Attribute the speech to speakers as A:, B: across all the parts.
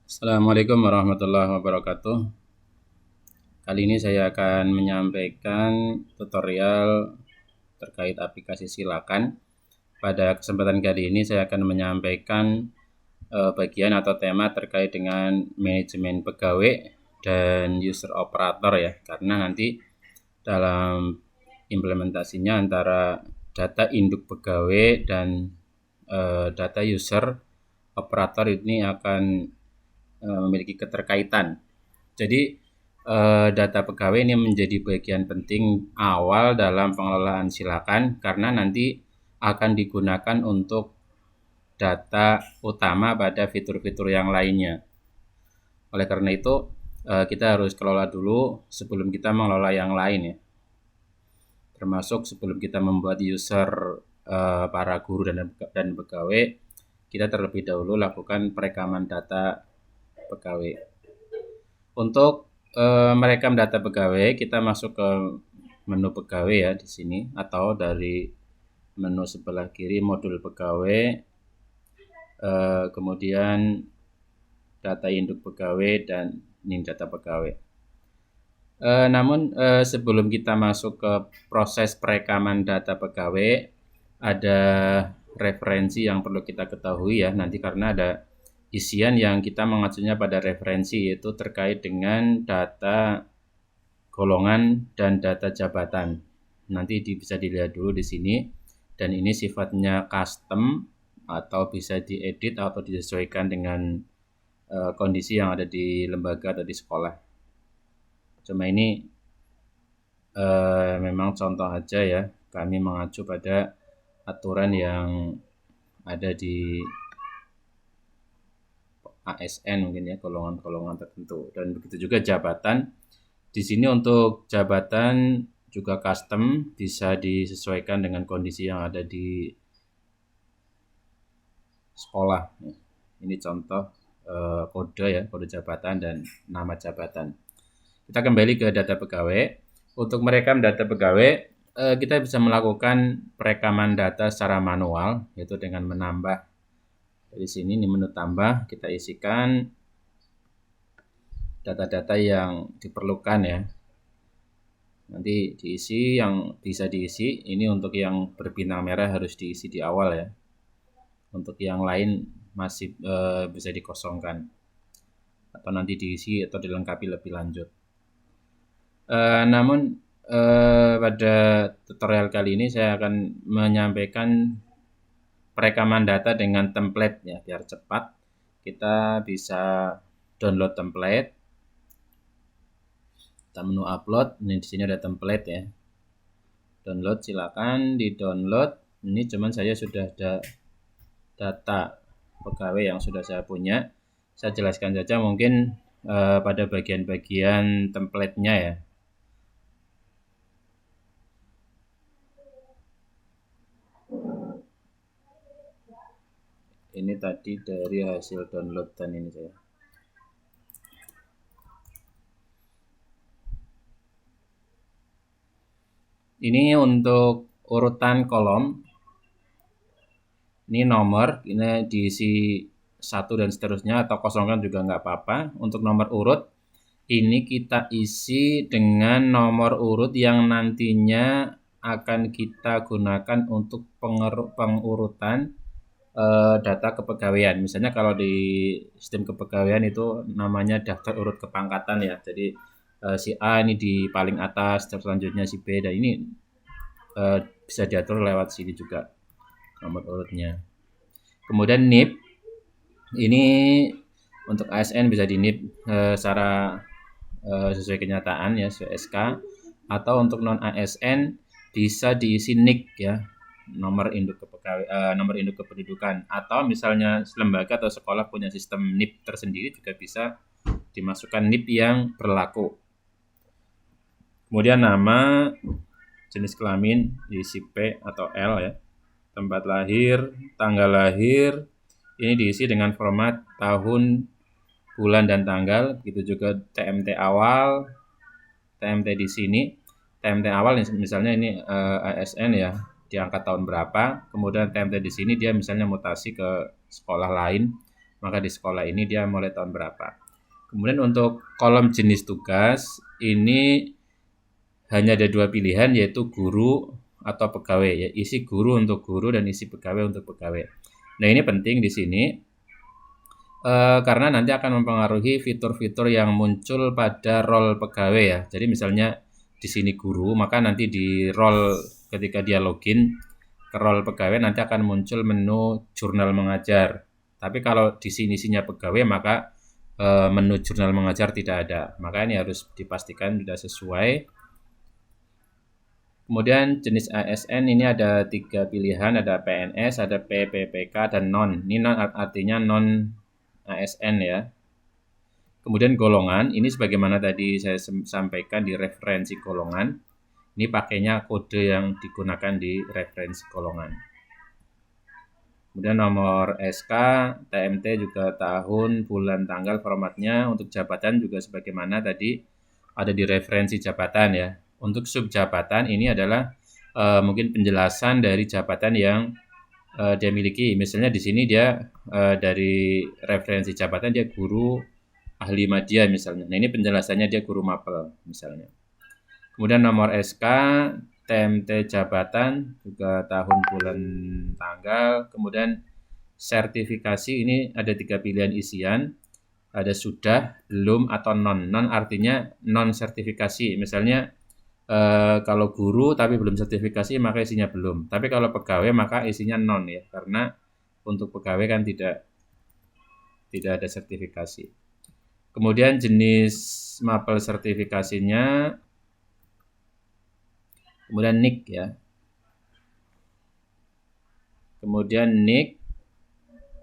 A: Assalamualaikum warahmatullahi wabarakatuh. Kali ini saya akan menyampaikan tutorial terkait aplikasi Silakan. Pada kesempatan kali ini saya akan menyampaikan bagian atau tema terkait dengan manajemen pegawai dan user operator ya. Karena nanti dalam implementasinya antara data induk pegawai dan data user operator ini akan memiliki keterkaitan. Jadi data pegawai ini menjadi bagian penting awal dalam pengelolaan Silakan karena nanti akan digunakan untuk data utama pada fitur-fitur yang lainnya. Oleh karena itu kita harus kelola dulu sebelum kita mengelola yang lain ya. Termasuk sebelum kita membuat user para guru dan pegawai, kita terlebih dahulu lakukan perekaman data pegawai. Untuk merekam data pegawai, kita masuk ke menu pegawai ya di sini, atau dari menu sebelah kiri modul pegawai, kemudian data induk pegawai dan ini data pegawai. Namun sebelum kita masuk ke proses perekaman data pegawai, ada referensi yang perlu kita ketahui ya nanti, karena ada isian yang kita mengacunya pada referensi, yaitu terkait dengan data golongan dan data jabatan. Nanti bisa dilihat dulu di sini, dan ini sifatnya custom atau bisa diedit atau disesuaikan dengan kondisi yang ada di lembaga atau di sekolah. Cuma ini memang contoh aja ya, kami mengacu pada aturan yang ada di ASN mungkin ya, golongan-golongan tertentu. Dan begitu juga jabatan. Di sini untuk jabatan juga custom, bisa disesuaikan dengan kondisi yang ada di sekolah. Ini contoh kode ya, kode jabatan dan nama jabatan. Kita kembali ke data pegawai. Untuk merekam data pegawai, kita bisa melakukan perekaman data secara manual, yaitu dengan menambah. Di sini di menu tambah, kita isikan data-data yang diperlukan ya. Nanti diisi yang bisa diisi. Ini untuk yang berbintang merah harus diisi di awal ya. Untuk yang lain masih bisa dikosongkan atau nanti diisi atau dilengkapi lebih lanjut. Namun pada tutorial kali ini saya akan menyampaikan perekaman data dengan template ya, biar cepat. Kita bisa download template. Kita menu upload. Ini di sini ada template ya. Download, silakan di-download. Ini cuman saya sudah ada data pegawai yang sudah saya punya. Saya jelaskan saja mungkin pada bagian-bagian template-nya ya. Ini tadi dari hasil downloadan ini saya. Ini untuk urutan kolom. Ini nomor, ini diisi 1 dan seterusnya, atau kosongkan juga nggak apa-apa. Untuk nomor urut, ini kita isi dengan nomor urut yang nantinya akan kita gunakan untuk pengurutan data kepegawaian. Misalnya kalau di sistem kepegawaian itu namanya daftar urut kepangkatan ya. Jadi si A ini di paling atas, terus selanjutnya si B, dan ini bisa diatur lewat sini juga nomor urutnya. Kemudian NIP, ini untuk ASN bisa di NIP secara sesuai kenyataan ya, sesuai SK, atau untuk non ASN bisa diisi NIK ya, nomor induk kependudukan, atau misalnya lembaga atau sekolah punya sistem NIP tersendiri juga bisa dimasukkan NIP yang berlaku. Kemudian nama, jenis kelamin diisi P atau L ya. Tempat lahir, tanggal lahir, ini diisi dengan format tahun, bulan, dan tanggal. Begitu juga TMT awal, TMT di sini. TMT awal misalnya ini ASN ya, diangkat tahun berapa. Kemudian TMT di sini dia misalnya mutasi ke sekolah lain. maka di sekolah ini dia mulai tahun berapa. Kemudian untuk kolom jenis tugas ini hanya ada 2 pilihan, yaitu guru atau pegawai, ya, isi guru untuk guru dan isi pegawai untuk pegawai. Nah, ini penting di sini karena nanti akan mempengaruhi fitur-fitur yang muncul pada role pegawai ya. Jadi misalnya di sini guru, maka nanti di role ketika dia login ke role pegawai nanti akan muncul menu jurnal mengajar. Tapi kalau di sini isinya pegawai, maka menu jurnal mengajar tidak ada. Maka ini harus dipastikan sudah sesuai. Kemudian jenis ASN ini ada 3 pilihan, ada PNS, ada PPPK, dan non. Ini non artinya non ASN ya. Kemudian golongan, ini sebagaimana tadi saya sampaikan di referensi golongan. Ini pakainya kode yang digunakan di referensi golongan. Kemudian nomor SK, TMT juga tahun, bulan, tanggal, formatnya. Untuk jabatan juga sebagaimana tadi ada di referensi jabatan ya. Untuk subjabatan ini adalah mungkin penjelasan dari jabatan yang dia miliki. Misalnya di sini dia dari referensi jabatan dia guru ahli media misalnya. Nah, ini penjelasannya dia guru mapel misalnya. Kemudian nomor SK, TMT jabatan juga tahun, bulan, tanggal. Kemudian sertifikasi ini ada 3 pilihan isian. Ada sudah, belum, atau non. Non artinya non sertifikasi. Misalnya kalau guru tapi belum sertifikasi maka isinya belum. Tapi kalau pegawai maka isinya non ya, karena untuk pegawai kan tidak ada sertifikasi. Kemudian jenis mapel sertifikasinya, kemudian NIK ya. Kemudian NIK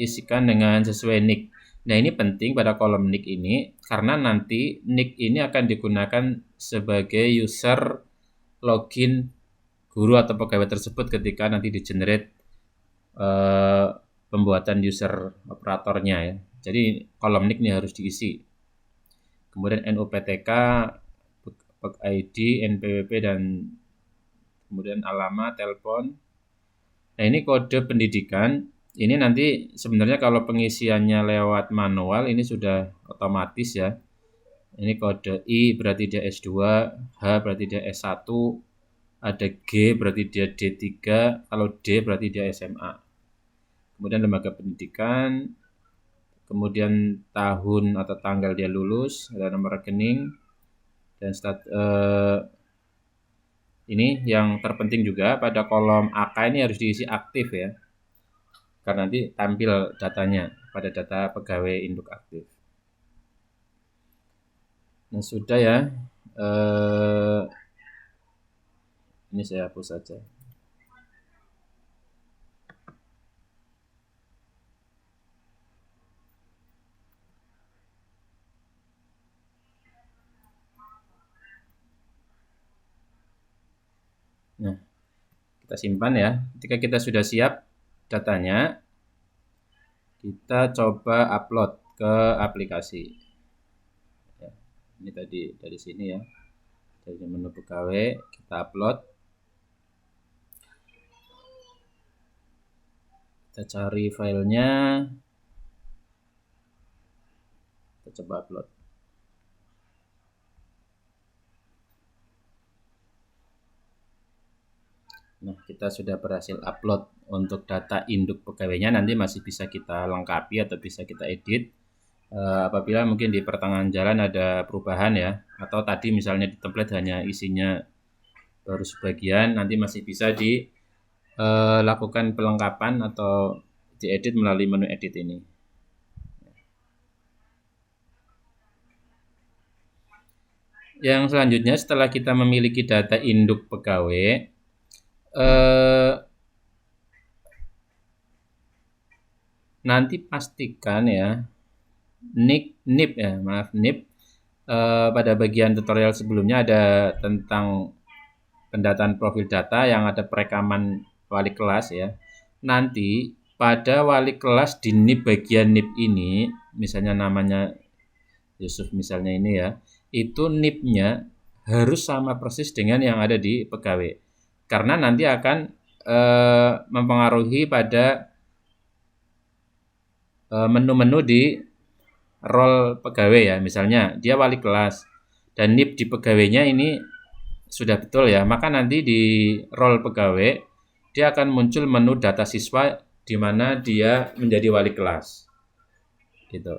A: isikan dengan sesuai NIK. Nah, ini penting pada kolom NIK ini karena nanti NIK ini akan digunakan sebagai user login guru atau pegawai tersebut ketika nanti di-generate pembuatan user operatornya ya. Jadi kolom NIK ini harus diisi. Kemudian NUPTK, ID, NPWP, dan kemudian alamat, telepon. Nah, ini kode pendidikan. Ini nanti sebenarnya kalau pengisiannya lewat manual ini sudah otomatis ya. Ini kode I berarti dia S2, H berarti dia S1, ada G berarti dia D3, kalau D berarti dia SMA. Kemudian lembaga pendidikan, kemudian tahun atau tanggal dia lulus, ada nomor rekening, dan ini yang terpenting juga pada kolom AK ini harus diisi aktif ya, karena nanti tampil datanya pada data pegawai induk aktif. Nah, sudah ya, ini saya hapus saja. Nah, kita simpan ya. Ketika kita sudah siap datanya, kita coba upload ke aplikasi. Ya, ini tadi dari sini ya, dari menu pegawai kita upload. Kita cari filenya, kita coba upload. Nah, kita sudah berhasil upload untuk data induk pegawainya. Nanti masih bisa kita lengkapi atau bisa kita edit apabila mungkin di pertengahan jalan ada perubahan ya, atau tadi misalnya di template hanya isinya baru sebagian, nanti masih bisa dilakukan pelengkapan atau diedit melalui menu edit ini. Yang selanjutnya setelah kita memiliki data induk pegawai, nanti pastikan ya NIP ya, maaf NIP. Pada bagian tutorial sebelumnya ada tentang pendataan profil data yang ada perekaman wali kelas ya. Nanti pada wali kelas di NIP bagian NIP ini, misalnya namanya Yusuf misalnya ini ya, itu NIP-nya harus sama persis dengan yang ada di pegawai. Karena nanti akan mempengaruhi pada menu-menu di role pegawai ya. Misalnya dia wali kelas dan NIP di pegawainya ini sudah betul ya, maka nanti di role pegawai dia akan muncul menu data siswa di mana dia menjadi wali kelas. Gitu.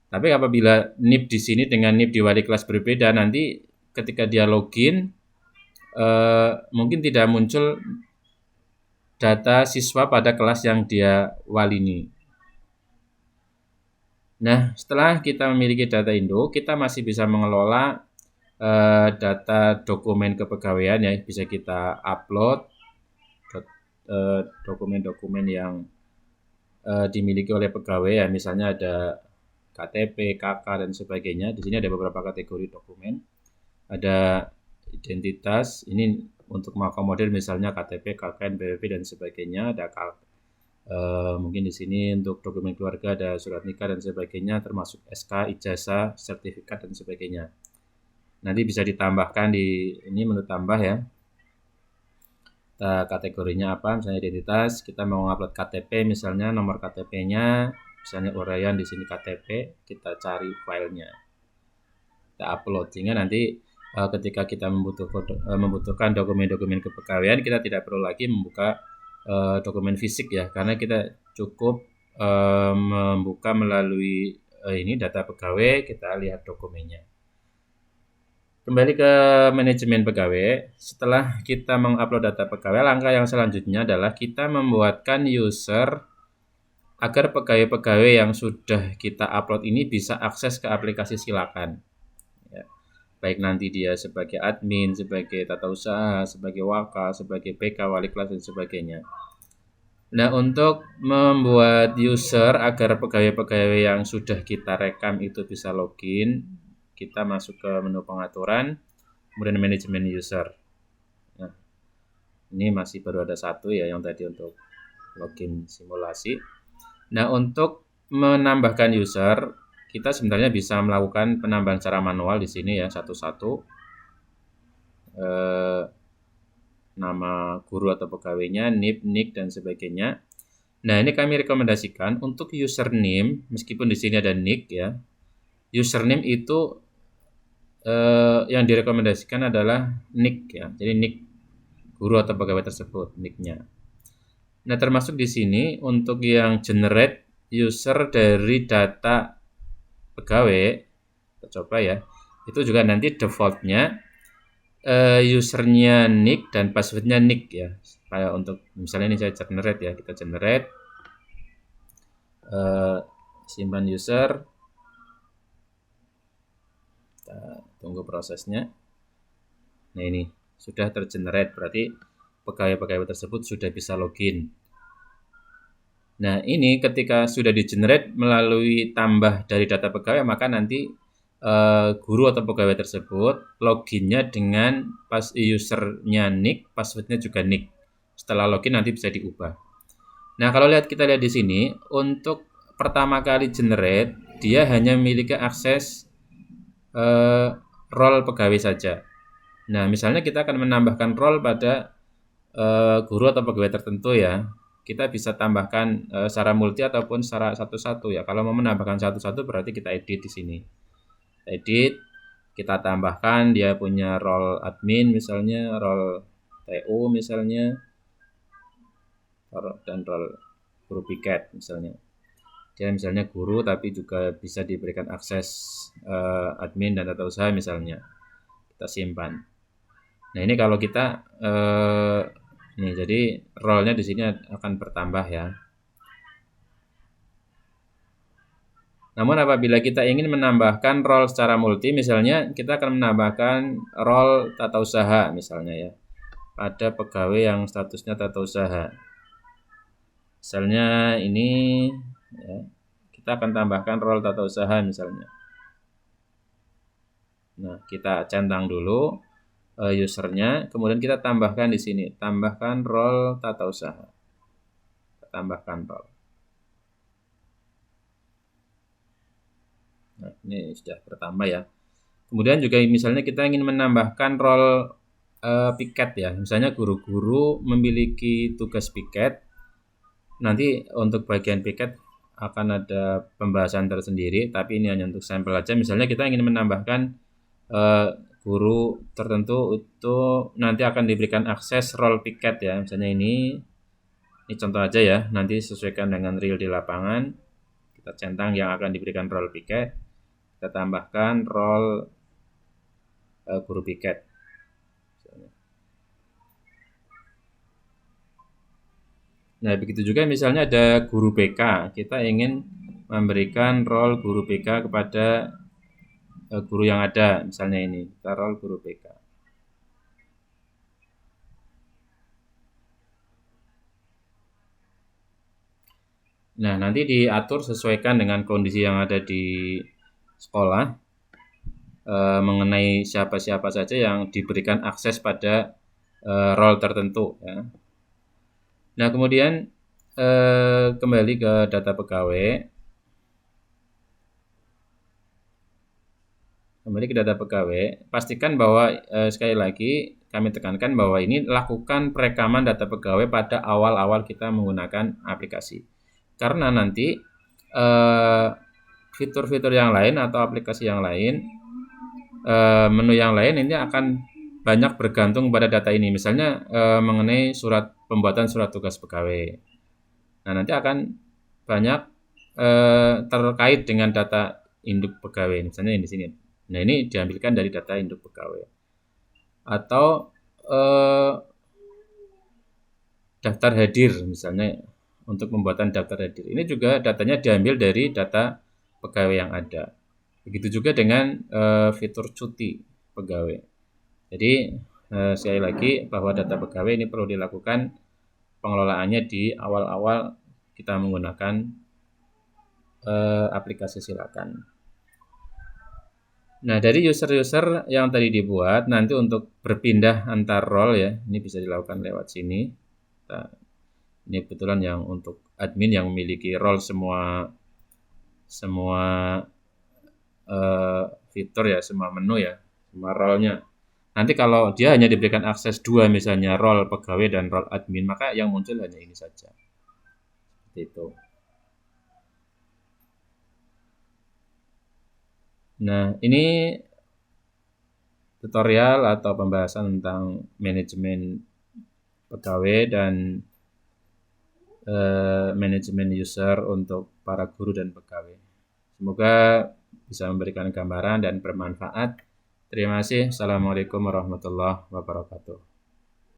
A: Tapi apabila NIP di sini dengan NIP di wali kelas berbeda, nanti ketika dia login mungkin tidak muncul data siswa pada kelas yang dia walini. Nah, setelah kita memiliki data induk, kita masih bisa mengelola data dokumen kepegawaian ya, bisa kita upload dokumen-dokumen yang dimiliki oleh pegawai ya, misalnya ada KTP, KK dan sebagainya. Di sini ada beberapa kategori dokumen. Ada identitas, ini untuk mengakomodir misalnya KTP, KK, NPWP dan sebagainya. Ada mungkin di sini untuk dokumen keluarga ada surat nikah dan sebagainya, termasuk SK, ijazah, sertifikat dan sebagainya. Nanti bisa ditambahkan di ini menu tambah ya. Kita kategorinya apa? Misalnya identitas, kita mau upload KTP misalnya, nomor KTP-nya, misalnya uraian di sini KTP, kita cari filenya, kita upload sehingga nanti ketika kita membutuhkan dokumen-dokumen kepegawaian, kita tidak perlu lagi membuka dokumen fisik ya, karena kita cukup membuka melalui ini data pegawai, kita lihat dokumennya. Kembali ke manajemen pegawai, setelah kita mengupload data pegawai, langkah yang selanjutnya adalah kita membuatkan user agar pegawai-pegawai yang sudah kita upload ini bisa akses ke aplikasi Silakan. Ya. Baik nanti dia sebagai admin, sebagai tata usaha, sebagai waka, sebagai PK, wali kelas dan sebagainya. Nah, untuk membuat user agar pegawai-pegawai yang sudah kita rekam itu bisa login, kita masuk ke menu pengaturan, kemudian manajemen user. Nah, ini masih baru ada satu ya yang tadi untuk login simulasi. Nah, untuk menambahkan user, kita sebenarnya bisa melakukan penambahan secara manual di sini ya, satu-satu. Nama guru atau pegawainya, NIP, NIK dan sebagainya. Nah, ini kami rekomendasikan untuk username, meskipun di sini ada NIK ya. Username itu yang direkomendasikan adalah NIK ya. Jadi NIK guru atau pegawai tersebut, NIK-nya. Nah, termasuk di sini untuk yang generate user dari data pegawai, kita coba ya. Itu juga nanti defaultnya usernya NIK dan passwordnya NIK ya. Kayak untuk misalnya ini saya generate ya, kita generate simpan user. Kita tunggu prosesnya. Nah, ini sudah tergenerate, berarti pegawai-pegawai tersebut sudah bisa login. Nah, ini ketika sudah di-generate melalui tambah dari data pegawai, maka nanti guru atau pegawai tersebut loginnya dengan usernya NIK, passwordnya juga NIK. Setelah login nanti bisa diubah. Nah, kalau kita lihat di sini, untuk pertama kali generate, dia hanya memiliki akses role pegawai saja. Nah, misalnya kita akan menambahkan role pada guru atau pegawai tertentu ya. Kita bisa tambahkan secara multi ataupun secara satu-satu ya. Kalau mau menambahkan satu-satu berarti kita edit di sini. Edit, kita tambahkan dia punya role admin misalnya, role TU misalnya, dan role guru piket misalnya. Dia misalnya guru tapi juga bisa diberikan akses admin dan tata usaha misalnya. Kita simpan. Nah, ini kalau kita nih, jadi role-nya di sini akan bertambah ya. Namun apabila kita ingin menambahkan role secara multi, misalnya kita akan menambahkan role tata usaha misalnya ya, pada pegawai yang statusnya tata usaha. Misalnya ini ya, kita akan tambahkan role tata usaha misalnya. Nah, kita centang dulu usernya, kemudian kita tambahkan di sini, tambahkan role tata usaha. Tambahkan role. Nah, ini sudah bertambah ya. Kemudian juga misalnya kita ingin menambahkan role piket ya. Misalnya guru-guru memiliki tugas piket. Nanti untuk bagian piket akan ada pembahasan tersendiri, tapi ini hanya untuk sampel aja. Misalnya kita ingin menambahkan guru tertentu itu nanti akan diberikan akses role piket ya. Misalnya ini contoh aja ya, nanti sesuaikan dengan real di lapangan. Kita centang yang akan diberikan role piket, kita tambahkan role guru piket. Nah, begitu juga misalnya ada guru BK, kita ingin memberikan role guru BK kepada guru yang ada, misalnya ini, kita role guru BK. Nah, nanti diatur sesuaikan dengan kondisi yang ada di sekolah mengenai siapa-siapa saja yang diberikan akses pada role tertentu ya. Nah, kemudian kembali ke data pegawai. Pastikan bahwa sekali lagi kami tekankan bahwa ini lakukan perekaman data pegawai pada awal-awal kita menggunakan aplikasi. Karena nanti fitur-fitur yang lain atau aplikasi yang lain, menu yang lain ini akan banyak bergantung pada data ini. Misalnya mengenai pembuatan surat tugas pegawai. Nah, nanti akan banyak terkait dengan data induk pegawai. Misalnya di sini. Nah, ini diambilkan dari data induk pegawai. Atau daftar hadir misalnya untuk pembuatan daftar hadir. Ini juga datanya diambil dari data pegawai yang ada. Begitu juga dengan fitur cuti pegawai. Jadi sekali lagi bahwa data pegawai ini perlu dilakukan pengelolaannya di awal-awal kita menggunakan aplikasi Silakan. Nah, dari user-user yang tadi dibuat, nanti untuk berpindah antar role ya, ini bisa dilakukan lewat sini. Nah, ini kebetulan yang untuk admin yang memiliki role semua fitur ya, semua menu ya, semua role-nya. Nanti kalau dia hanya diberikan akses 2 misalnya role pegawai dan role admin, maka yang muncul hanya ini saja. Seperti itu. Nah, ini tutorial atau pembahasan tentang manajemen pegawai dan manajemen user untuk para guru dan pegawai. Semoga bisa memberikan gambaran dan bermanfaat. Terima kasih. Assalamualaikum warahmatullahi wabarakatuh.